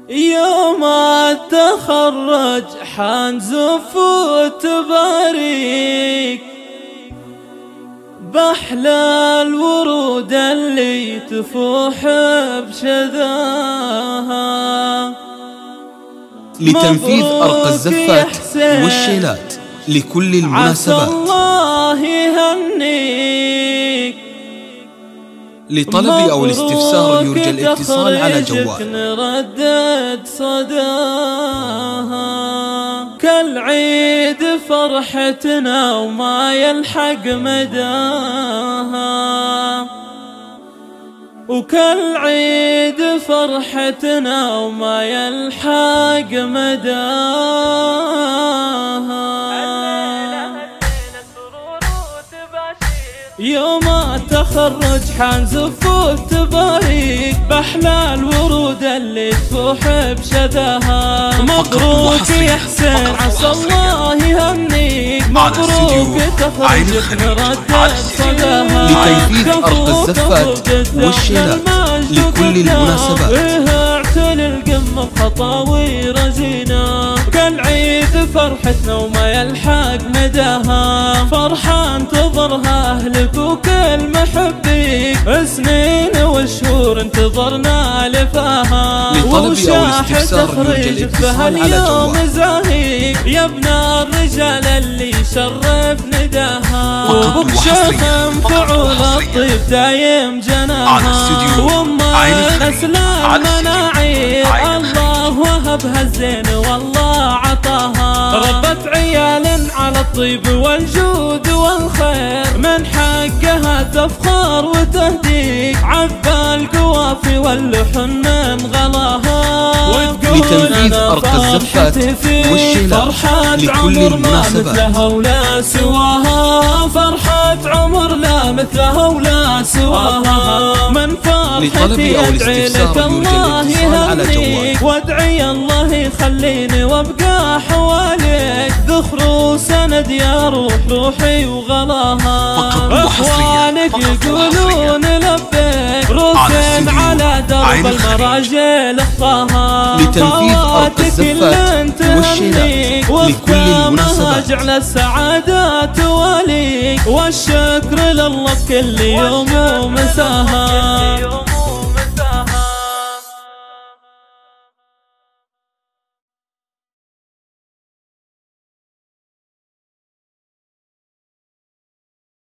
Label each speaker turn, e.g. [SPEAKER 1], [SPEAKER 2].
[SPEAKER 1] يوم التخرج حنزف وتباريك بأحلى الورود اللي تفوح بشذاها.
[SPEAKER 2] لتنفيذ أرقى الزفات والشيلات لكل المناسبات.
[SPEAKER 1] عسى الله يهنيك.
[SPEAKER 2] لطلب أو الاستفسار يرجى الاتصال على جوال
[SPEAKER 1] نردد صداها. كالعيد فرحتنا وما يلحق مداها، وكالعيد فرحتنا وما يلحق مداها. يوم التخرج حنزف وتباريك بأحلى الورود اللي تفوح بشذاها. مبروك يا حسين عسى الله يهنيك. مبروك تخرجك نردد صداها.
[SPEAKER 2] لتنفيذ أرقى الزفات والشيلات لكل المناسبات.
[SPEAKER 1] اعتل القمة بخطاوي رزينا. كالعيد فرحتنا وما يلحق مداها. فرحة انتظرها أهلك وكل محبيك. سنين وشهور انتظرنا لفاها.
[SPEAKER 2] لطلب أو الاستفسار يرجى الاتصال على جوال
[SPEAKER 1] زاهيك يا ابن الرجال اللي شرف نداها. وابوك شيخ فعول الطيب دايم جناها. وما الاسلام مناعير الله وهبها الزين والله عطاها. ربت عيال على الطيب والجود والخير. من حقها تفخر وتهديك عبى القوافي واللحن غلاها.
[SPEAKER 2] لتنفيذ أرقى الزفات والشيلات لكل المناسبات.
[SPEAKER 1] مثلها ولا سواها. فرحة عمر لا مثلها ولا سواها. من فرحتي أدعي لك الله يهنيك. وادعي الله يخليني وابقى حواليك. ذخر وسند يا روح روحي وغلاها. اخوانك يقولون لبيك روسين على درب المراجل اخطاها.
[SPEAKER 2] لتنفيذ أرقى الزفات والشيلات لكل المناسبات.
[SPEAKER 1] جعل السعادة تواليك. والشكر لله بكل يوم ومساها.